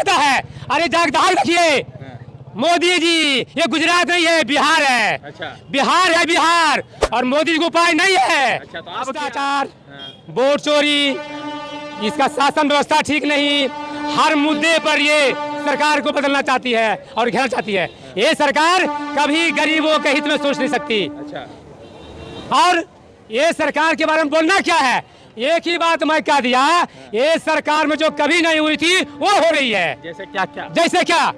कहता है? अरे जागदार रखिए मोदी जी, ये गुजरात नहीं है, बिहार है। अच्छा, बिहार है बिहार, और मोदी जी को उपाय नहीं है। अच्छा, तो आप भ्रष्टाचार, वोट चोरी, इसका शासन व्यवस्था ठीक नहीं, हर मुद्दे पर ये सरकार को बदलना चाहती है और घेरना चाहती है। ये सरकार कभी गरीबों के हित में सोच नहीं सकती। अच्छा, और ये सरकार के बारे में बोलना क्या है? एक ही बात मैं कह दिया, ये सरकार में जो कभी नहीं हुई थी वो हो रही है। जैसे क्या क्या? जैसे क्या?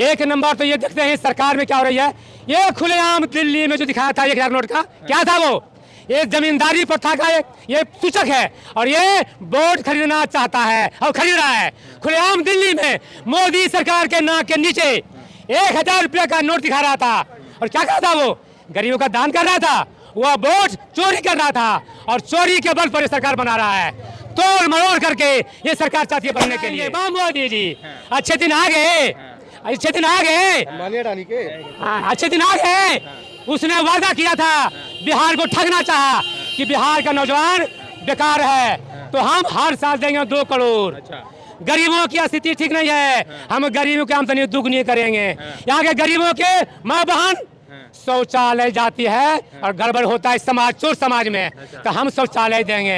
एक नंबर तो ये देखते हैं सरकार में क्या हो रही है। ये खुलेआम दिल्ली में जो दिखाया था 1000 नोट का, क्या था वो? ये जमींदारी प्रथा का ये सूचक है, और ये वोट खरीदना चाहता है और खरीद रहा है खुलेआम दिल्ली में। मोदी सरकार के नाक के नीचे 1000 रुपये का नोट दिखा रहा था, और क्या कहा था वो? गरीबों का दान कर रहा था, वह वोट चोरी कर रहा था, और चोरी के बल पर ये सरकार बना रहा है। तोड़ मरोड़ करके ये सरकार चाहती है बनने के लिए। मोदी जी, अच्छे दिन आ गए, अच्छे दिन आ गए, अच्छे दिन आ गए। उसने वादा किया था, बिहार को ठगना चाहा कि बिहार का नौजवान बेकार है, तो हम हर साल देंगे 2 करोड़। अच्छा, गरीबों की स्थिति ठीक नहीं है, हम गरीबों की आमदनी दुगनी करेंगे। यहाँ के गरीबों के माँ बहन शौचालय जाती है और गड़बड़ होता है समाज, चोर समाज में, तो हम शौचालय देंगे।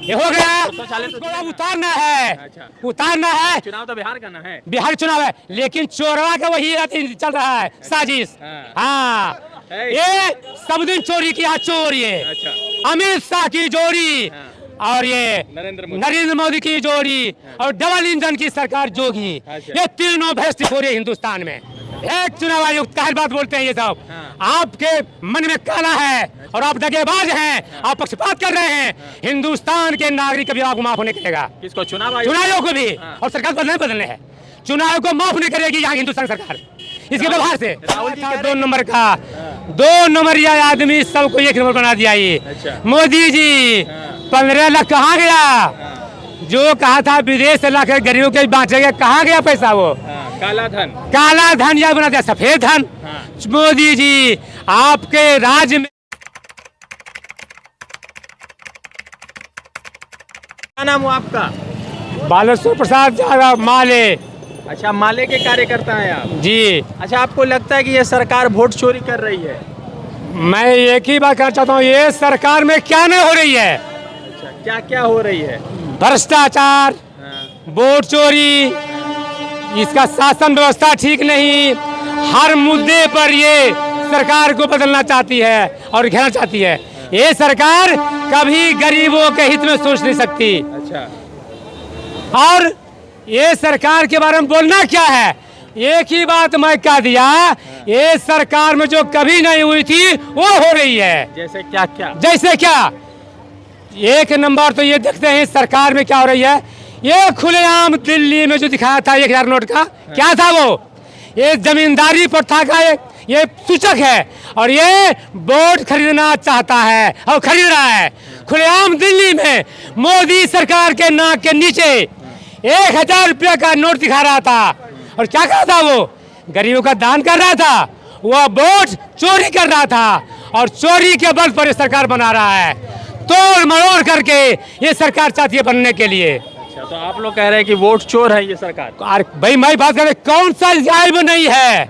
ये हो गया, शौचालय तो उसको उतारना है। अच्छा, उतारना है। चुनाव तो बिहार का ना है। बिहार चुनाव है, लेकिन चोरवा का वही चल रहा है, साजिश। हाँ, ये सब दिन चोरी किया, चोर ये। अच्छा, अमित शाह की जोड़ी और ये नरेंद्र मोदी की जोड़ी और डबल इंजन की सरकार जोगी, ये तीनों भ्रष्ट हो रहे हिंदुस्तान में। एक चुनाव आयुक्त का बात बोलते हैं ये सब। आपके मन में काला है और आप दगेबाज हैं, आप पक्षपात कर रहे हैं। हिंदुस्तान के नागरिक कभी आपको माफ होने करेगा। किसको? चुनाव को भी, और सरकार बदलने हैं। चुनाव को माफ नहीं करेगी यहाँ हिंदुस्तान सरकार इसके व्यवहार से। राहुल जी 2 नंबर का 2 नंबरिया आदमी सबको 1 नंबर बना दिया ये। अच्छा, मोदी जी 15 लाख कहाँ गया? जो कहा था विदेश से लाकर गरीबों के बांटेगा, कहाँ गया पैसा वो? काला धन। काला धन या बना दिया सफेद धन। मोदी जी आपके राज्य में। क्या नाम हुआ आपका? बालेश्वर प्रसाद माले। अच्छा, माले के कार्यकर्ता हैं आप जी। अच्छा, आपको लगता है कि ये सरकार वोट चोरी कर रही है? मैं एक ही बात कहना चाहता हूँ, ये सरकार में क्या नहीं हो रही है। अच्छा, क्या क्या हो रही है? भ्रष्टाचार, वोट चोरी, इसका शासन व्यवस्था ठीक नहीं, हर मुद्दे पर ये सरकार को बदलना चाहती है और घेरना चाहती है। ये सरकार कभी गरीबों के हित में सोच नहीं सकती। अच्छा, और ये सरकार के बारे में बोलना क्या है? एक ही बात मैं कह दिया, ये सरकार में जो कभी नहीं हुई थी वो हो रही है। जैसे क्या क्या? जैसे क्या? एक नंबर तो ये देखते हैं सरकार में क्या हो रही है। ये खुलेआम दिल्ली में जो दिखाया था 1000 नोट का, क्या था वो? ये जमींदारी प्रथा का ये सूचक है, और ये वोट खरीदना चाहता है और खरीद रहा है खुलेआम दिल्ली में। मोदी सरकार के नाक के नीचे 1000 रुपये का नोट दिखा रहा था, और क्या कहा था वो? गरीबों का दान कर रहा था, वह वोट चोरी कर रहा था, और चोरी के बल पर ये सरकार बना रहा है। तोड़ मरोड़ करके ये सरकार चाहती है बनने के लिए। अच्छा, तो आप लोग कह रहे हैं कि वोट चोर है ये सरकार? भाई मैं बात कर रहा, कौन सा जायब नहीं है?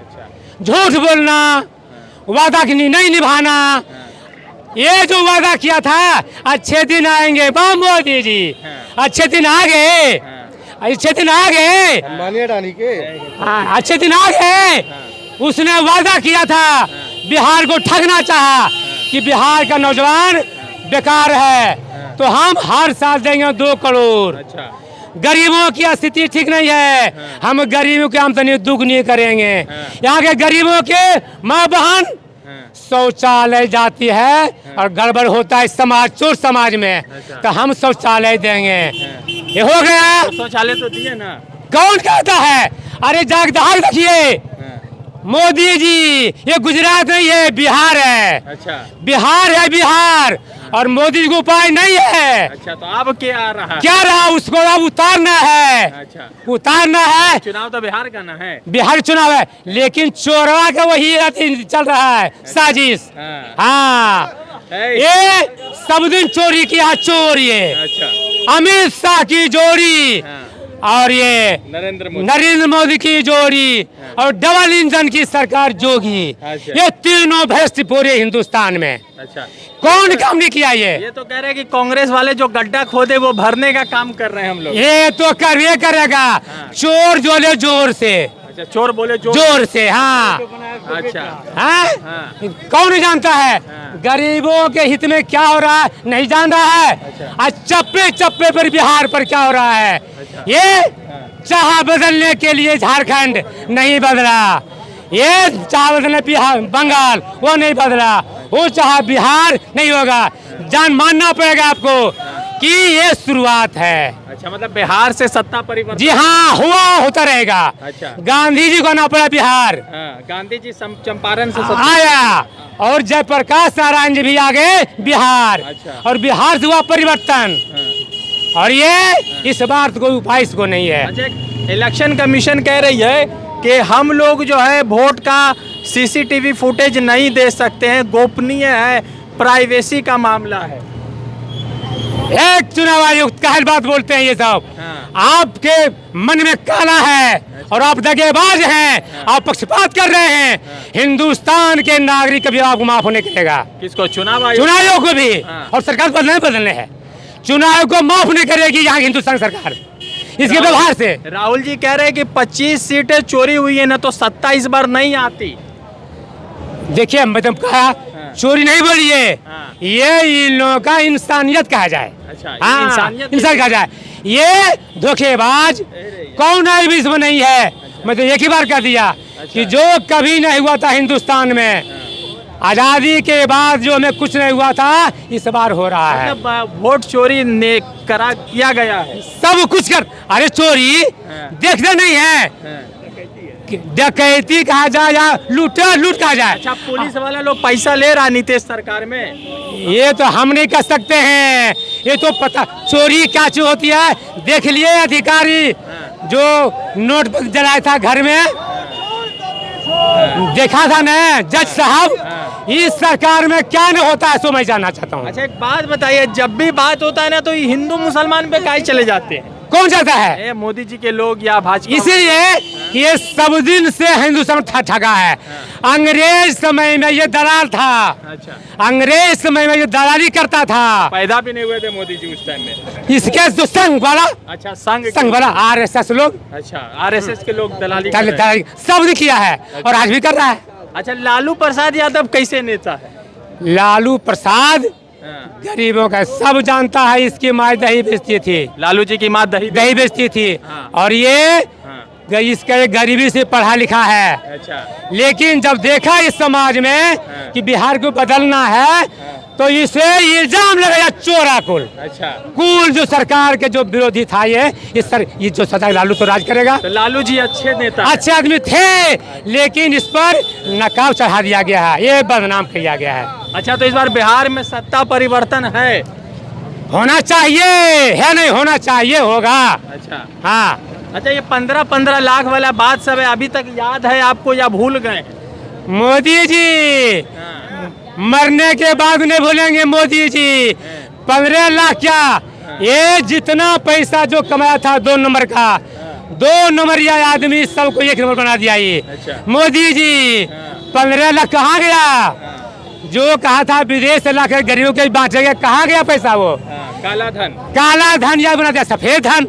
झूठ बोलना, वादा की नहीं निभाना। ये जो वादा किया था, अच्छे दिन आएंगे मोदी जी, अच्छे दिन आ गए, अच्छे दिन आ गए, अच्छे दिन आ गए। उसने वादा किया था, बिहार को ठगना चाहा कि बिहार का नौजवान बेकार है, तो हम हर साल देंगे 2 करोड़। अच्छा, गरीबों की स्थिति ठीक नहीं है, हम गरीबों की आमदनी दुगनी करेंगे। यहाँ के गरीबों के माँ बहन शौचालय जाती है और गड़बड़ होता है समाज, चोर समाज में, तो हम शौचालय देंगे। ये हो गया। शौचालय तो दिए ना। कौन कहता है? अरे जागदार रखिए मोदी जी, ये गुजरात नहीं है, बिहार है। अच्छा, बिहार है बिहार, और मोदी जी को उपाय नहीं है। अच्छा, तो अब क्या आ रहा है? क्या रहा? उसको अब उतारना है। अच्छा, उतारना है। चुनाव तो बिहार का ना है। बिहार चुनाव है, लेकिन चोरवा का वही चल रहा है, साजिश। हाँ, ये सब दिन चोरी किया, चोर ये। अच्छा, अमित शाह की जोड़ी और ये नरेंद्र मोदी की जोड़ी और डबल इंजन की सरकार जोगी, अच्छा। ये तीनों भ्रष्ट पूरे हिंदुस्तान में। अच्छा, कौन काम नहीं किया ये तो कह रहे हैं कि कांग्रेस वाले जो गड्ढा खोदे वो भरने का काम कर रहे हैं हम लोग। ये तो करवे करेगा, चोर जोले जोर से। अच्छा, चोर बोले जोर से, हाँ। अच्छा, हाँ? हाँ। कौन नहीं जानता है हाँ। गरीबों के हित में क्या हो रहा है, नहीं जान रहा है। अच्छा। आज चप्पे चप्पे पर बिहार पर क्या हो रहा है। अच्छा। ये चाह बदलने के लिए झारखंड नहीं बदला, ये चाह बदलने बिहार बंगाल वो नहीं बदला, वो चाह बिहार नहीं होगा। जान मानना पड़ेगा आपको कि ये शुरुआत है। अच्छा, मतलब बिहार से सत्ता परिवर्तन। जी हाँ, होता रहेगा। अच्छा। गांधी जी को आना पड़ा बिहार, गांधी जी चंपारण से आया, और जयप्रकाश नारायण जी भी आ गए बिहार। अच्छा। और बिहार से हुआ परिवर्तन, और ये इस बार तो कोई उपाय इसको नहीं है। अच्छा, इलेक्शन कमीशन कह रही है कि हम लोग जो है वोट का सीसीटीवी फुटेज नहीं दे सकते हैं, गोपनीय है, प्राइवेसी का मामला है। एक चुनाव आयुक्त का बात बोलते हैं ये सब। आपके मन में काला है और आप दगेबाज हैं, आप पक्षपात कर रहे हैं। हिंदुस्तान के नागरिक कभी आपको माफ होने करेगा। किसको? चुनाव आयोग को भी, और सरकार बदलने हैं। चुनाव को माफ नहीं करेगी यहाँ की हिंदुस्तान सरकार इसके व्यवहार से। राहुल जी कह रहे हैं कि 25 सीटें चोरी हुई है ना, तो सत्ता इस बार नहीं आती। देखिए, मतलब कहा चोरी नहीं बोलिए, ये इन लोगों का इंसानियत कहा जाए। अच्छा, हाँ, इंसान कहा जाए। ये धोखेबाज कौन है इसमें नहीं है। मैं तो एक ही बार कह दिया कि जो कभी नहीं हुआ था हिंदुस्तान में, आजादी के बाद जो हमें कुछ नहीं हुआ था, इस बार हो रहा है। मतलब वोट चोरी ने किया गया है, सब कुछ कर। अरे चोरी देखते नहीं है, डकैती कहा जाए या लूट कहा जाए। अच्छा, पुलिस वाले लोग पैसा ले रहा नीतीश सरकार में, ये तो हम नहीं कर सकते हैं। ये तो पता चोरी क्या चीज होती है। देख लिए अधिकारी जो नोट जलाया था घर में, देखा था ना जज साहब। इस सरकार में क्या नहीं होता है सो मैं जानना चाहता हूँ। अच्छा, एक बात बताइए, जब भी बात होता है ना तो हिंदू मुसलमान पे काहे चले जाते हैं? कौन जाता है? मोदी जी के लोग या भाजपा? इसीलिए ये सब दिन से हिंदुस्तान ठगा है। अंग्रेज समय में ये दलाल था। अच्छा, अंग्रेज समय में ये दलाली करता था। पैदा भी नहीं हुए थे मोदी जी उस टाइम में। इसके जो संघ वाला, अच्छा, संघ वाला RSS लोग, अच्छा, RSS के लोग दलाली सब ने किया है और आज भी कर रहा है। अच्छा, लालू प्रसाद यादव कैसे नेता है? लालू प्रसाद गरीबों का सब जानता है। इसकी माँ दही बेचती थी, लालू जी की माँ दही बेचती थी। और ये इसका गरीबी से पढ़ा लिखा है। अच्छा, लेकिन जब देखा इस समाज में कि बिहार को बदलना है, तो इसे इल्जाम लगाया चोरा कुल। अच्छा, कुल जो सरकार के जो विरोधी था ये जो सदा लालू तो राज करेगा। तो लालू जी अच्छे नेता, अच्छे आदमी थे, लेकिन इस पर नकाब चढ़ा दिया गया है, ये बदनाम किया गया है। अच्छा, तो इस बार बिहार में सत्ता परिवर्तन है? होना चाहिए, है नहीं होना चाहिए, होगा। अच्छा, हाँ। अच्छा, ये 15-15 लाख वाला बात सब है, अभी तक याद है आपको या भूल गए? मोदी जी मरने के बाद नहीं भूलेंगे। मोदी जी 15 लाख क्या, ये जितना पैसा जो कमाया था 2 नंबर का, 2 नंबरिया आदमी सबको 1 नंबर बना दिया ये। अच्छा। मोदी जी 15 लाख कहाँ गया? जो कहा था विदेश से लाकर गरीबों के बांटेंगे, कहाँ गया पैसा? वो काला धन या बना दिया सफेद धन।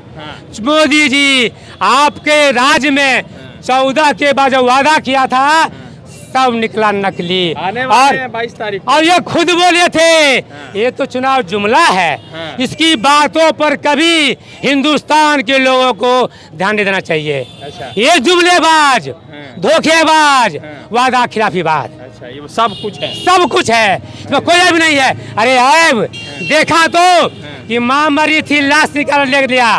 मोदी जी आपके राज्य में 14 के बाद जो वादा किया था सब निकला नकली। आने वाले हैं 22 तारीख और ये खुद बोले थे ये तो चुनाव जुमला है। इसकी बातों पर कभी हिंदुस्तान के लोगों को ध्यान नहीं देना चाहिए। अच्छा। ये जुमलेबाज, धोखेबाज, वादा खिलाफी बात, अच्छा, ये सब कुछ है, सब कुछ है, इसमें कोई भी नहीं है। अरे ऐब देखा तो कि माँ मरी थी, लाश निकाल ले लिया,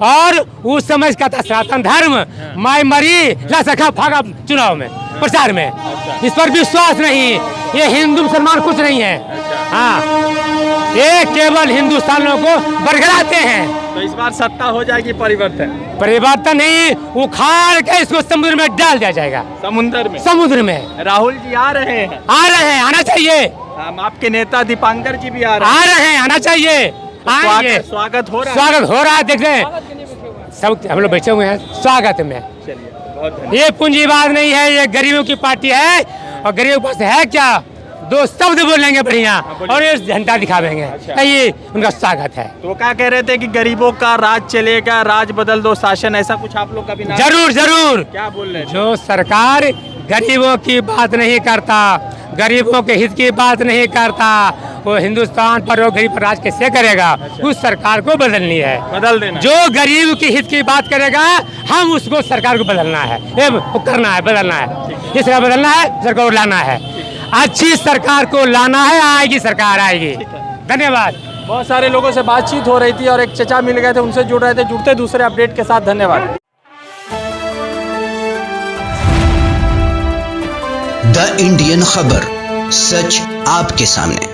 और उस समय का था सनातन धर्म, माँ मरी लाश रखा, भागा चुनाव में, प्रचार में। इस पर विश्वास नहीं, ये हिंदू मुसलमान कुछ नहीं है। हाँ, ये केवल हिंदुस्तानियों को बरगलाते हैं। तो इस बार सत्ता हो जाएगी परिवर्तन नहीं, उखाड़ के इसको समुद्र में डाल दिया जाएगा। समुद्र में राहुल जी आ रहे हैं, आना चाहिए। हम आपके नेता दीपांकर जी भी आ रहे हैं, आना चाहिए। स्वागत हो रहा है, देख रहे हैं, सब हम लोग बैठे हुए हैं स्वागत में। चलिए, बहुत धन्यवाद। ये पूंजीवाद नहीं है, ये गरीबों की पार्टी है। और गरीबों के पास है क्या, दो शब्द बोलेंगे बढ़िया और ये झंडा दिखावेंगे। अच्छा। ये उनका स्वागत है। तो क्या कह रहे थे कि गरीबों का राज चलेगा, राज बदल दो शासन, ऐसा कुछ आप लोग का भी नारा? जरूर जरूर। क्या बोल रहे थे? जो सरकार गरीबों की बात नहीं करता, गरीबों के हित की बात नहीं करता, वो हिंदुस्तान पर और गरीब पर राज कैसे करेगा? उस सरकार को बदलनी है, बदल देना। जो गरीब के हित की बात करेगा हम उसको सरकार को बदलना है, वो करना है, बदलना है। ये सरकार बदलना है, सरकार को लाना है, अच्छी सरकार को लाना है, आएगी सरकार आएगी। धन्यवाद। बहुत सारे लोगों से बातचीत हो रही थी और एक चचा मिल गए थे, उनसे जुड़ रहे थे। जुड़ते दूसरे अपडेट के साथ, धन्यवाद। द इंडियन खबर, सच आपके सामने।